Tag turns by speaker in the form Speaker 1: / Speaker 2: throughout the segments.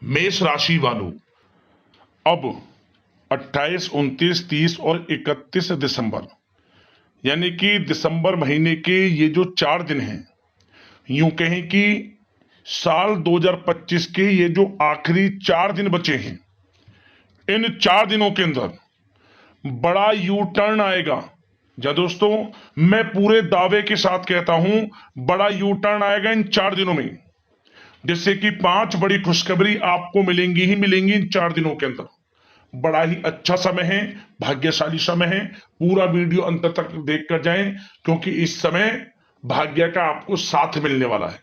Speaker 1: मेष राशि वालों, अब 28, 29, 30 और 31 दिसंबर यानी कि दिसंबर महीने के ये जो 4 दिन हैं, यूं कहें कि साल 2025 के ये जो आखिरी 4 दिन बचे हैं, इन 4 दिनों के अंदर बड़ा यू टर्न आएगा। जा दोस्तों, मैं पूरे दावे के साथ कहता हूं, बड़ा यू टर्न आएगा इन 4 दिनों में, जिससे कि 5 बड़ी खुशखबरी आपको मिलेंगी ही मिलेंगी इन 4 दिनों के अंदर। बड़ा ही अच्छा समय है, भाग्यशाली समय है। पूरा वीडियो अंत तक देखकर जाएं, क्योंकि इस समय भाग्य का आपको साथ मिलने वाला है।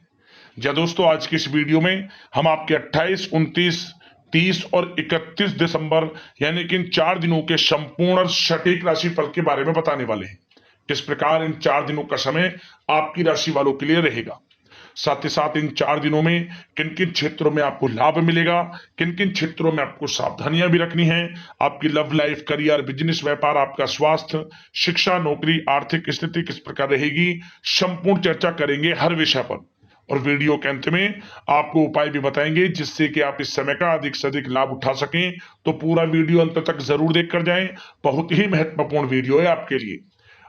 Speaker 1: जी दोस्तों, आज की इस वीडियो में हम आपके 28, 29, 30 और 31 दिसंबर यानी कि इन 4 दिनों के संपूर्ण और सटीक राशिफल के बारे में बताने वाले हैं। किस प्रकार इन 4 दिनों का समय आपकी राशि वालों के लिए रहेगा, साथ ही साथ इन 4 दिनों में किन किन क्षेत्रों में आपको लाभ मिलेगा, किन किन क्षेत्रों में आपको सावधानियां भी रखनी है, आपकी लव लाइफ, करियर, बिजनेस, व्यापार, आपका स्वास्थ्य, शिक्षा, नौकरी, आर्थिक स्थिति किस प्रकार रहेगी, संपूर्ण चर्चा करेंगे हर विषय पर। और वीडियो के अंत में आपको उपाय भी बताएंगे जिससे कि आप इस समय का अधिक से अधिक लाभ उठा सकें। तो पूरा वीडियो अंत तक जरूर देखकर जाएं, बहुत ही महत्वपूर्ण वीडियो है आपके लिए।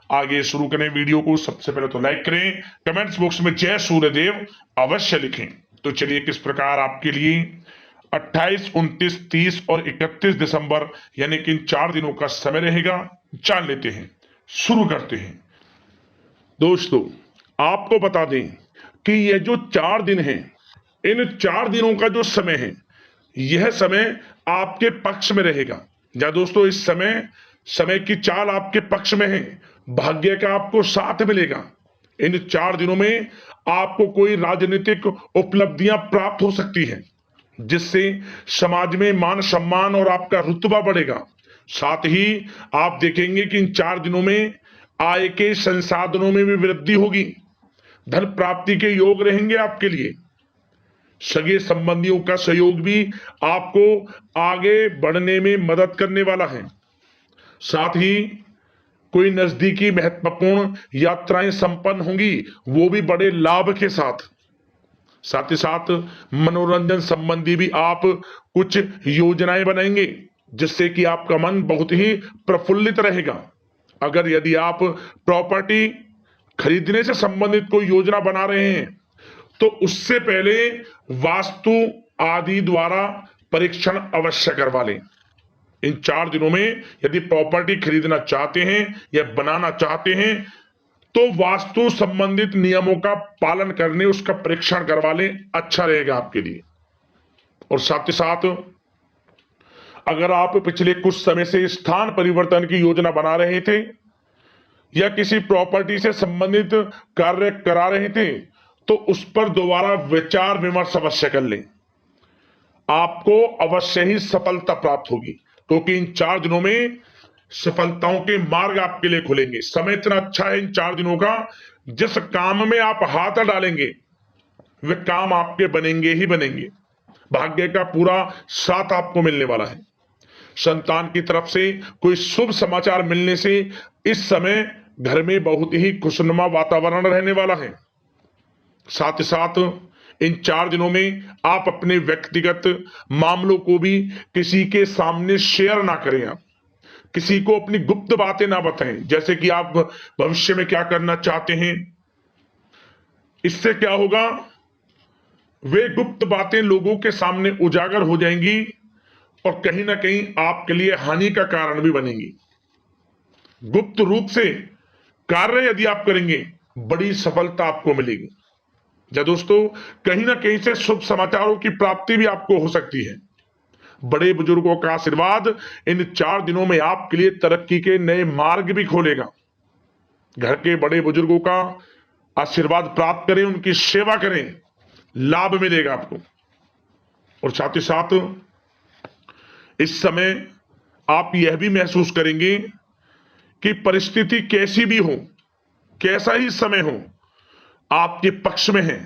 Speaker 1: आगे शुरू करें वीडियो को, सबसे पहले तो लाइक करें, कमेंट्स बॉक्स में जय सूर्यदेव अवश्य लिखें। तो चलिए किस प्रकार आपके लिए 28, 29, 30 और 31 दिसंबर यानी कि इन 4 दिनों का समय रहेगा, जान लेते हैं। शुरू करते हैं। दोस्तों, आपको बता दें कि ये जो 4 दिन हैं, इन 4 दिनों का जो समय है, यह समय आपके पक्ष में रहेगा। या दोस्तों, इस समय की चाल आपके पक्ष में है, भाग्य का आपको साथ मिलेगा। इन 4 दिनों में आपको कोई राजनीतिक उपलब्धियां प्राप्त हो सकती हैं, जिससे समाज में मान सम्मान और आपका रुतबा बढ़ेगा। साथ ही आप देखेंगे कि इन 4 दिनों में आय के संसाधनों में भी वृद्धि होगी, धन प्राप्ति के योग रहेंगे आपके लिए। सगे संबंधियों का सहयोग भी आपको आगे बढ़ने में मदद करने वाला है। साथ ही कोई नजदीकी महत्वपूर्ण यात्राएं संपन्न होंगी, वो भी बड़े लाभ के साथ। साथ ही साथ मनोरंजन संबंधी भी आप कुछ योजनाएं बनाएंगे, जिससे कि आपका मन बहुत ही प्रफुल्लित रहेगा। अगर यदि आप प्रॉपर्टी खरीदने से संबंधित कोई योजना बना रहे हैं, तो उससे पहले वास्तु आदि द्वारा परीक्षण अवश्य करवा लें। इन 4 दिनों में यदि प्रॉपर्टी खरीदना चाहते हैं या बनाना चाहते हैं, तो वास्तु संबंधित नियमों का पालन करने उसका परीक्षण करवा लें, अच्छा रहेगा आपके लिए। और साथ ही साथ अगर आप पिछले कुछ समय से स्थान परिवर्तन की योजना बना रहे थे या किसी प्रॉपर्टी से संबंधित कार्य करा रहे थे, तो उस पर दोबारा विचार विमर्श अवश्य कर लें। आपको अवश्य ही सफलता प्राप्त होगी, क्योंकि इन 4 दिनों में सफलताओं के मार्ग आपके लिए खुलेंगे। समय इतना अच्छा है इन 4 दिनों का, जिस काम में आप हाथ डालेंगे वे काम आपके बनेंगे ही बनेंगे। भाग्य का पूरा साथ आपको मिलने वाला है। संतान की तरफ से कोई शुभ समाचार मिलने से इस समय घर में बहुत ही खुशनुमा वातावरण रहने वाला है। साथ ही साथ इन 4 दिनों में आप अपने व्यक्तिगत मामलों को भी किसी के सामने शेयर ना करें। आप किसी को अपनी गुप्त बातें ना बताएं, जैसे कि आप भविष्य में क्या करना चाहते हैं। इससे क्या होगा, वे गुप्त बातें लोगों के सामने उजागर हो जाएंगी और कहीं ना कहीं आपके लिए हानि का कारण भी बनेंगी। गुप्त रूप से कार्य यदि आप करेंगे, बड़ी सफलता आपको मिलेगी। या दोस्तों, कहीं ना कहीं से शुभ समाचारों की प्राप्ति भी आपको हो सकती है। बड़े बुजुर्गों का आशीर्वाद इन 4 दिनों में आपके लिए तरक्की के नए मार्ग भी खोलेगा। घर के बड़े बुजुर्गों का आशीर्वाद प्राप्त करें, उनकी सेवा करें, लाभ मिलेगा आपको। और साथ ही साथ इस समय आप यह भी महसूस करेंगे कि परिस्थिति कैसी भी हो, कैसा ही समय हो, आपके पक्ष में है।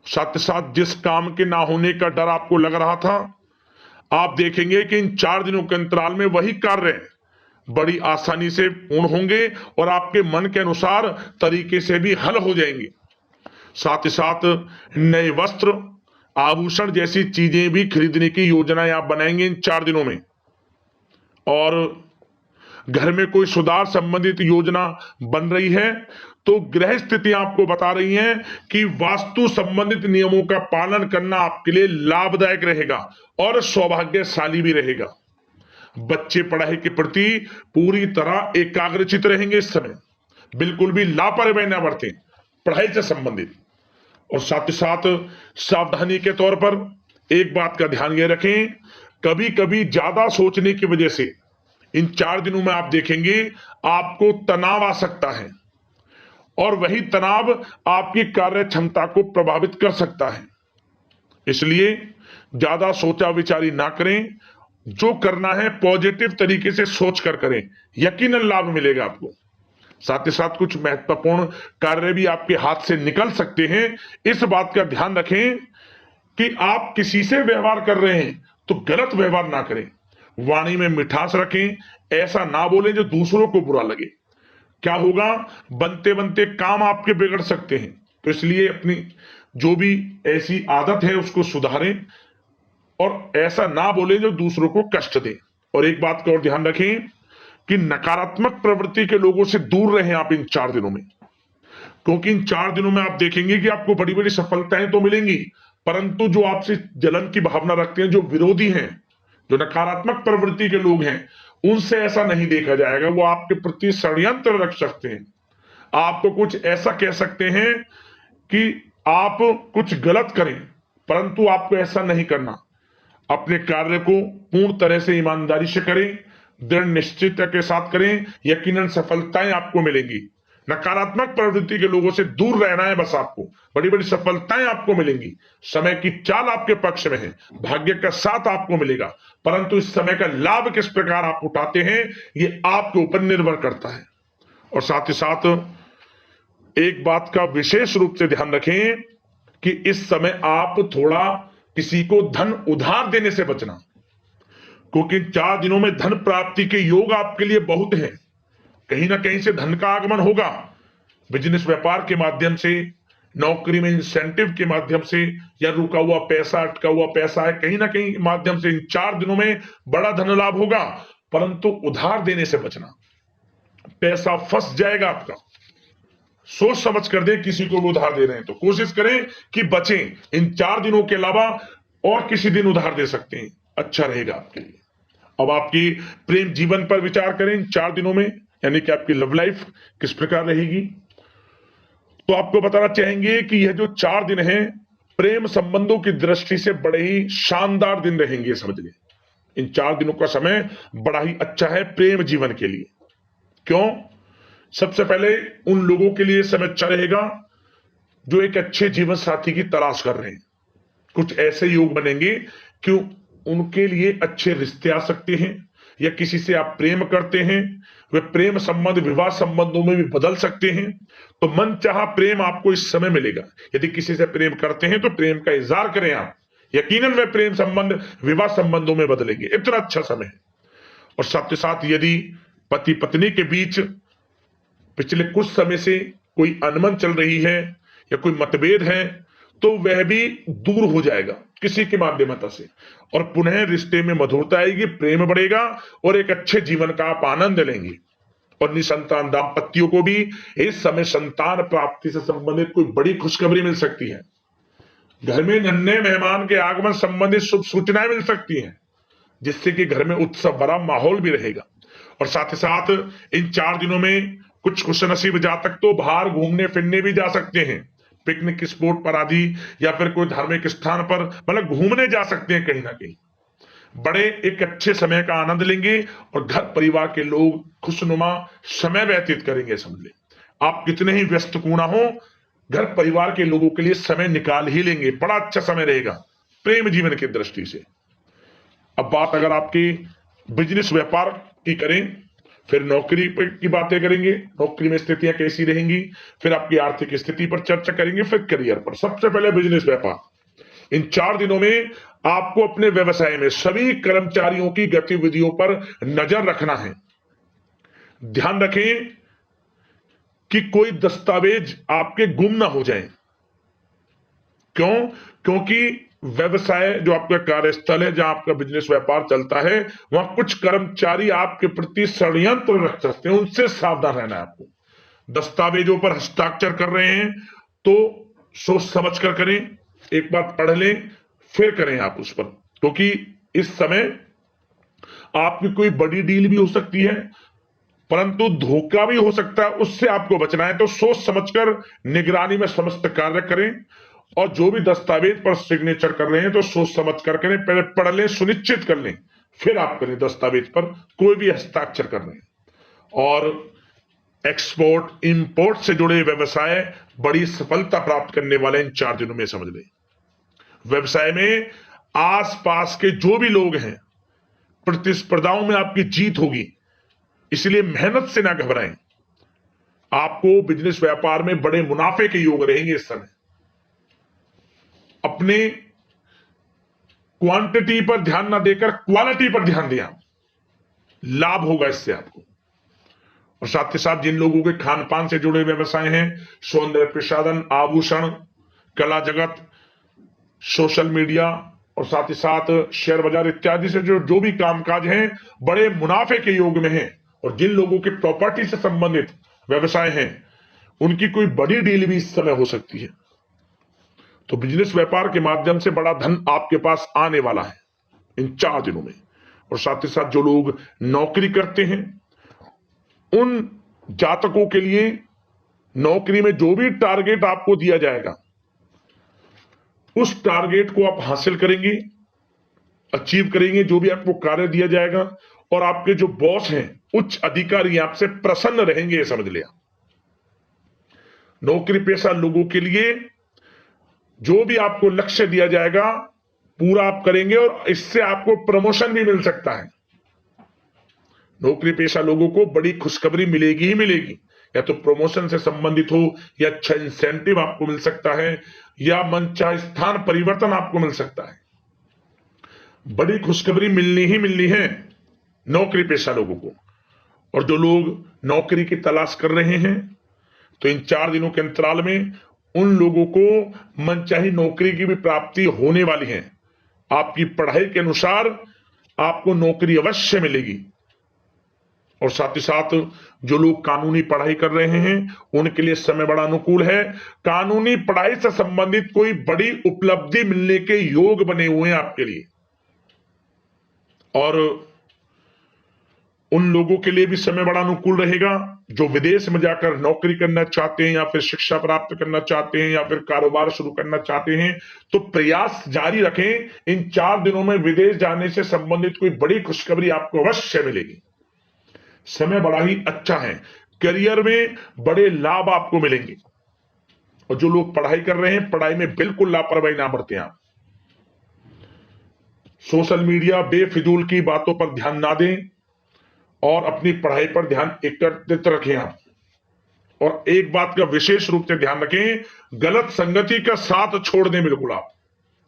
Speaker 1: साथ ही साथ जिस काम के ना होने का डर आपको लग रहा था, आप देखेंगे कि इन 4 दिनों के अंतराल में वही कार्य बड़ी आसानी से पूर्ण होंगे और आपके मन के अनुसार तरीके से भी हल हो जाएंगे। साथ ही साथ नए वस्त्र आभूषण जैसी चीजें भी खरीदने की योजनाएं आप बनाएंगे इन 4 दिनों में। और घर में कोई सुधार संबंधित योजना बन रही है तो ग्रह स्थिति आपको बता रही है कि वास्तु संबंधित नियमों का पालन करना आपके लिए लाभदायक रहेगा और सौभाग्यशाली भी रहेगा। बच्चे पढ़ाई के प्रति पूरी तरह एकाग्रचित रहेंगे इस समय, बिल्कुल भी लापरवाही ना बरतें पढ़ाई से संबंधित। और साथ ही साथ सावधानी के तौर पर एक बात का ध्यान ये रखें, कभी कभी ज्यादा सोचने की वजह से इन 4 दिनों में आप देखेंगे आपको तनाव आ सकता है और वही तनाव आपकी कार्य क्षमता को प्रभावित कर सकता है। इसलिए ज्यादा सोचा विचारी ना करें, जो करना है पॉजिटिव तरीके से सोच कर करें, यकीनन लाभ मिलेगा आपको। साथ ही साथ कुछ महत्वपूर्ण कार्य भी आपके हाथ से निकल सकते हैं। इस बात का ध्यान रखें कि आप किसी से व्यवहार कर रहे हैं तो गलत व्यवहार ना करें, वाणी में मिठास रखें, ऐसा ना बोलें जो दूसरों को बुरा लगे। क्या होगा, बनते बनते काम आपके बिगड़ सकते हैं। तो इसलिए अपनी जो भी ऐसी आदत है उसको सुधारें और ऐसा ना बोलें जो दूसरों को कष्ट दे। और एक बात का और ध्यान रखें कि नकारात्मक प्रवृत्ति के लोगों से दूर रहें आप इन 4 दिनों में, क्योंकि इन 4 दिनों में आप देखेंगे कि आपको बड़ी बड़ी सफलताएं तो मिलेंगी, परंतु जो आपसे जलन की भावना रखते हैं, जो विरोधी हैं, जो नकारात्मक प्रवृत्ति के लोग हैं, उनसे ऐसा नहीं देखा जाएगा। वो आपके प्रति षड्यंत्र रख सकते हैं, आपको कुछ ऐसा कह सकते हैं कि आप कुछ गलत करें, परंतु आपको ऐसा नहीं करना। अपने कार्य को पूर्ण तरह से ईमानदारी से करें, दृढ़ निश्चितता के साथ करें, यकीनन सफलताएं आपको मिलेंगी। नकारात्मक प्रवृत्ति के लोगों से दूर रहना है बस, आपको बड़ी बड़ी सफलताएं आपको मिलेंगी। समय की चाल आपके पक्ष में है, भाग्य का साथ आपको मिलेगा, परंतु इस समय का लाभ किस प्रकार आप उठाते हैं ये आपके ऊपर निर्भर करता है। और साथ ही साथ एक बात का विशेष रूप से ध्यान रखें कि इस समय आप थोड़ा किसी को धन उधार देने से बचना, क्योंकि 4 दिनों में धन प्राप्ति के योग आपके लिए बहुत हैं। कहीं ना कहीं से धन का आगमन होगा, बिजनेस व्यापार के माध्यम से, नौकरी में इंसेंटिव के माध्यम से, या रुका हुआ पैसा, अटका हुआ पैसा है, कहीं ना कहीं माध्यम से इन 4 दिनों में बड़ा धन लाभ होगा। परंतु उधार देने से बचना, पैसा फंस जाएगा आपका। सोच समझ कर दें, किसी को भी उधार दे रहे हैं तो कोशिश करें कि बचें। इन 4 दिनों के अलावा और किसी दिन उधार दे सकते हैं, अच्छा रहेगा आपके लिए। अब आपकी प्रेम जीवन पर विचार करें इन 4 दिनों में, यानी कि आपकी लव लाइफ किस प्रकार रहेगी। तो आपको बताना चाहेंगे कि यह जो 4 दिन हैं प्रेम संबंधों की दृष्टि से बड़े ही शानदार दिन रहेंगे, समझ लें। इन 4 दिनों का समय बड़ा ही अच्छा है प्रेम जीवन के लिए। क्यों? सबसे पहले उन लोगों के लिए समय अच्छा रहेगा जो एक अच्छे जीवन साथी की तलाश कर रहे हैं। कुछ ऐसे योग बनेंगे कि उनके लिए अच्छे रिश्ते आ सकते हैं, या किसी से आप प्रेम करते हैं, वे प्रेम संबंध विवाह संबंधों में भी बदल सकते हैं। तो मन चाहा प्रेम आपको इस समय मिलेगा। यदि किसी से प्रेम करते हैं तो प्रेम का इजहार करें आप, यकीनन वे प्रेम संबंध विवाह संबंधों में बदलेंगे। इतना अच्छा समय है। और साथ ही साथ यदि पति पत्नी के बीच पिछले कुछ समय से कोई अनबन चल रही है या कोई मतभेद है तो वह भी दूर हो जाएगा किसी के माध्यमता से, और पुनः रिश्ते में मधुरता आएगी, प्रेम बढ़ेगा और एक अच्छे जीवन का आप आनंद लेंगे। और निसंतान दाम्पत्यों को भी इस समय संतान प्राप्ति से संबंधित कोई बड़ी खुशखबरी मिल सकती है। घर में नन्हे मेहमान के आगमन संबंधित शुभ सूचनाएं मिल सकती हैं, जिससे कि घर में उत्सव भरा माहौल भी रहेगा। और साथ ही साथ इन 4 दिनों में कुछ खुशनसीब जातक तो बाहर घूमने फिरने भी जा सकते हैं, पिकनिक स्पॉट पर आदि, या फिर कोई धार्मिक स्थान पर, मतलब घूमने जा सकते हैं कहीं ना कहीं। बड़े एक अच्छे समय का आनंद लेंगे और घर परिवार के लोग खुशनुमा समय व्यतीत करेंगे। समझ ले, आप कितने ही व्यस्त क्यों ना हो, घर परिवार के लोगों के लिए समय निकाल ही लेंगे। बड़ा अच्छा समय रहेगा प्रेम जीवन की दृष्टि से। अब बात अगर आपकी बिजनेस व्यापार की करें, फिर नौकरी की बातें करेंगे, नौकरी में स्थितियां कैसी रहेंगी, फिर आपकी आर्थिक स्थिति पर चर्चा करेंगे, फिर करियर पर। सबसे पहले बिजनेस व्यापार। इन 4 दिनों में आपको अपने व्यवसाय में सभी कर्मचारियों की गतिविधियों पर नजर रखना है। ध्यान रखें कि कोई दस्तावेज आपके गुम ना हो जाए। क्यों? क्योंकि व्यवसाय जो आपका कार्यस्थल है, जहां आपका बिजनेस व्यापार चलता है, वहां कुछ कर्मचारी आपके प्रति षड्यंत्र रच सकते हैं, उनसे सावधान रहना है आपको। दस्तावेजों पर हस्ताक्षर कर रहे हैं तो सोच समझ कर करें, एक बार पढ़ लें फिर करें आप उस पर, क्योंकि इस समय आपकी कोई बड़ी डील भी हो सकती है, परंतु धोखा भी हो सकता है, उससे आपको बचना है। तो सोच समझकर निगरानी में समस्त कार्य करें, और जो भी दस्तावेज पर सिग्नेचर कर रहे हैं तो सोच समझ कर करें, पहले पढ़ लें, सुनिश्चित कर लें, फिर आप करें दस्तावेज पर कोई भी हस्ताक्षर कर रहे हैं। और एक्सपोर्ट इंपोर्ट से जुड़े व्यवसाय बड़ी सफलता प्राप्त करने वाले इन 4 दिनों में, समझ लें। व्यवसाय में आसपास के जो भी लोग हैं, प्रतिस्पर्धाओं में आपकी जीत होगी, इसलिए मेहनत से ना घबराएं। आपको बिजनेस व्यापार में बड़े मुनाफे के योग रहेंगे इस समय। अपने क्वांटिटी पर ध्यान ना देकर क्वालिटी पर ध्यान दिया, लाभ होगा इससे आपको। और साथ ही साथ जिन लोगों के खान पान से जुड़े व्यवसाय हैं, सौंदर्य प्रसाधन, आभूषण, कला जगत, सोशल मीडिया और साथ ही साथ शेयर बाजार इत्यादि से जो भी कामकाज हैं, बड़े मुनाफे के योग में हैं। और जिन लोगों के प्रॉपर्टी से संबंधित व्यवसाय हैं, उनकी कोई बड़ी डील भी इस समय हो सकती है। तो बिजनेस व्यापार के माध्यम से बड़ा धन आपके पास आने वाला है इन 4 दिनों में। और साथ ही साथ जो लोग नौकरी करते हैं, उन जातकों के लिए नौकरी में जो भी टारगेट आपको दिया जाएगा, उस टारगेट को आप हासिल करेंगे, अचीव करेंगे, जो भी आपको कार्य दिया जाएगा। और आपके जो बॉस हैं, उच्च अधिकारी, आपसे प्रसन्न रहेंगे, ये समझ लिया। नौकरी पेशा लोगों के लिए जो भी आपको लक्ष्य दिया जाएगा, पूरा आप करेंगे, और इससे आपको प्रमोशन भी मिल सकता है। नौकरी पेशा लोगों को बड़ी खुशखबरी मिलेगी ही मिलेगी, या तो प्रमोशन से संबंधित हो, या अच्छा इंसेंटिव आपको मिल सकता है, या मनचाहे स्थान परिवर्तन आपको मिल सकता है। बड़ी खुशखबरी मिलनी ही मिलनी है नौकरी पेशा लोगों को। और जो लोग नौकरी की तलाश कर रहे हैं, तो इन 4 दिनों के अंतराल में उन लोगों को मनचाही नौकरी की भी प्राप्ति होने वाली है। आपकी पढ़ाई के अनुसार आपको नौकरी अवश्य मिलेगी। और साथ ही साथ जो लोग कानूनी पढ़ाई कर रहे हैं, उनके लिए समय बड़ा अनुकूल है। कानूनी पढ़ाई से संबंधित कोई बड़ी उपलब्धि मिलने के योग बने हुए हैं आपके लिए। और उन लोगों के लिए भी समय बड़ा अनुकूल रहेगा जो विदेश में जाकर नौकरी करना चाहते हैं, या फिर शिक्षा प्राप्त करना चाहते हैं, या फिर कारोबार शुरू करना चाहते हैं। तो प्रयास जारी रखें। इन 4 दिनों में विदेश जाने से संबंधित कोई बड़ी खुशखबरी आपको अवश्य मिलेगी। समय बड़ा ही अच्छा है, करियर में बड़े लाभ आपको मिलेंगे। और जो लोग पढ़ाई कर रहे हैं, पढ़ाई में बिल्कुल लापरवाही ना बरतें आप। सोशल मीडिया बेफिजूल की बातों पर ध्यान ना दें, और अपनी पढ़ाई पर ध्यान एकत्रित रखें आप। और एक बात का विशेष रूप से ध्यान रखें, गलत संगति का साथ छोड़ दें बिल्कुल आप,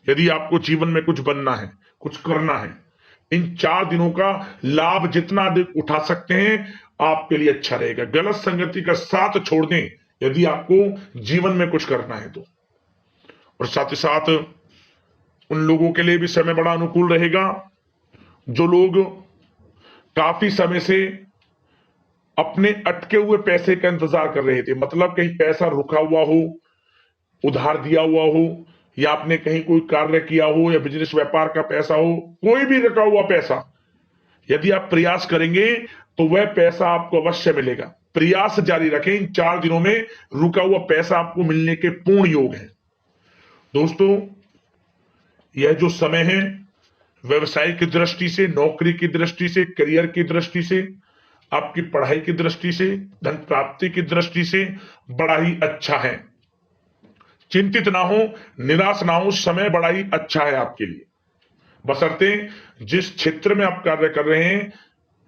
Speaker 1: यदि आपको जीवन में कुछ बनना है, कुछ करना है। इन 4 दिनों का लाभ जितना अधिक उठा सकते हैं, आपके लिए अच्छा रहेगा। गलत संगति का साथ छोड़ दें यदि आपको जीवन में कुछ करना है तो। और साथ ही साथ उन लोगों के लिए भी समय बड़ा अनुकूल रहेगा जो लोग काफी समय से अपने अटके हुए पैसे का इंतजार कर रहे थे। मतलब कहीं पैसा रुका हुआ हो, उधार दिया हुआ हो, या आपने कहीं कोई कार्य किया हो, या बिजनेस व्यापार का पैसा हो, कोई भी रुका हुआ पैसा, यदि आप प्रयास करेंगे तो वह पैसा आपको अवश्य मिलेगा। प्रयास जारी रखें। इन 4 दिनों में रुका हुआ पैसा आपको मिलने के पूर्ण योग है। दोस्तों, यह जो समय है, व्यवसाय की दृष्टि से, नौकरी की दृष्टि से, करियर की दृष्टि से, आपकी पढ़ाई की दृष्टि से, धन प्राप्ति की दृष्टि से बड़ा ही अच्छा है। चिंतित ना हो, निराश ना हो, समय बड़ा ही अच्छा है आपके लिए। बशर्ते जिस क्षेत्र में आप कार्य कर रहे हैं,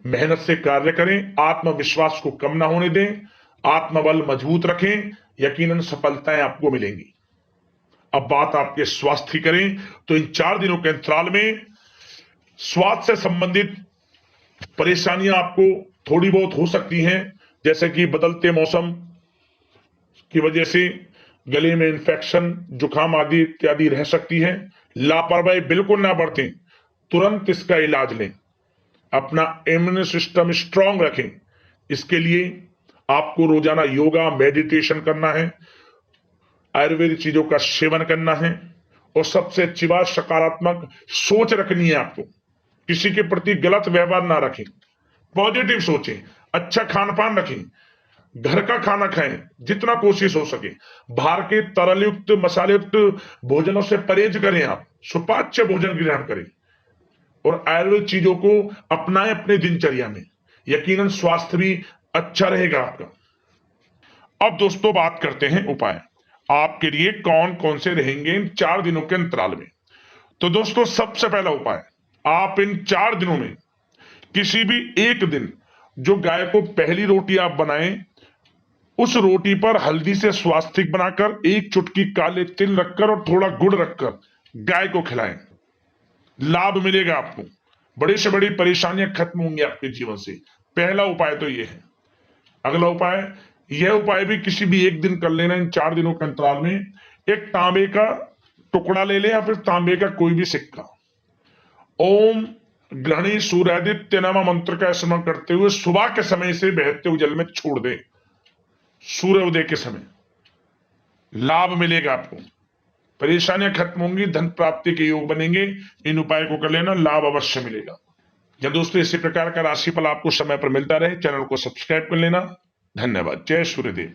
Speaker 1: मेहनत से कार्य करें, आत्मविश्वास को कम ना होने दें, आत्मबल मजबूत रखें, यकीनन सफलताएं आपको मिलेंगी। अब बात आपके स्वास्थ्य की करें तो इन 4 दिनों के अंतराल में स्वास्थ्य से संबंधित परेशानियां आपको थोड़ी बहुत हो सकती हैं, जैसे कि बदलते मौसम की वजह से गले में इंफेक्शन, जुकाम आदि इत्यादि रह सकती है। लापरवाही बिल्कुल ना बरतें, तुरंत इसका इलाज लें, अपना इम्यून सिस्टम स्ट्रांग रखें। इसके लिए आपको रोजाना योगा मेडिटेशन करना है, आयुर्वेदिक चीजों का सेवन करना है, और सबसे अच्छी बात सकारात्मक सोच रखनी है। आपको किसी के प्रति गलत व्यवहार ना रखें, पॉजिटिव सोचें, अच्छा खान पान रखें, घर का खाना खाएं जितना कोशिश हो सके, बाहर के तरल युक्त मसाले युक्त भोजनों से परहेज करें, आप सुपाच्य भोजन ग्रहण करें और आयुर्वेद चीजों को अपनाएं अपने दिनचर्या में। यकीनन स्वास्थ्य भी अच्छा रहेगा आपका। अब दोस्तों बात करते हैं उपाय, आपके लिए कौन कौन से रहेंगे इन 4 दिनों के अंतराल में। तो दोस्तों सबसे पहला उपाय, आप इन 4 दिनों में किसी भी एक दिन जो गाय को पहली रोटी आप बनाएं, उस रोटी पर हल्दी से स्वास्तिक बनाकर एक चुटकी काले तिल रखकर और थोड़ा गुड़ रखकर गाय को खिलाएं। लाभ मिलेगा आपको, बड़ी से बड़ी परेशानियां खत्म होंगी आपके जीवन से। पहला उपाय तो यह है। अगला उपाय, यह उपाय भी किसी भी एक दिन कर लेना इन 4 दिनों के अंतराल में। एक तांबे का टुकड़ा ले लें या फिर तांबे का कोई भी सिक्का, ओम ग्रहणी सूर्यादित्य नमः मंत्र का स्मरण करते हुए सुबह के समय से बहते हुए जल में छोड़ दें, सूर्योदय के समय। लाभ मिलेगा आपको, परेशानियां खत्म होंगी, धन प्राप्ति के योग बनेंगे। इन उपाय को कर लेना, लाभ अवश्य मिलेगा। या दोस्तों इसी प्रकार का राशिफल आपको समय पर मिलता रहे, चैनल को सब्सक्राइब कर लेना। धन्यवाद। जय सूर्यदेव।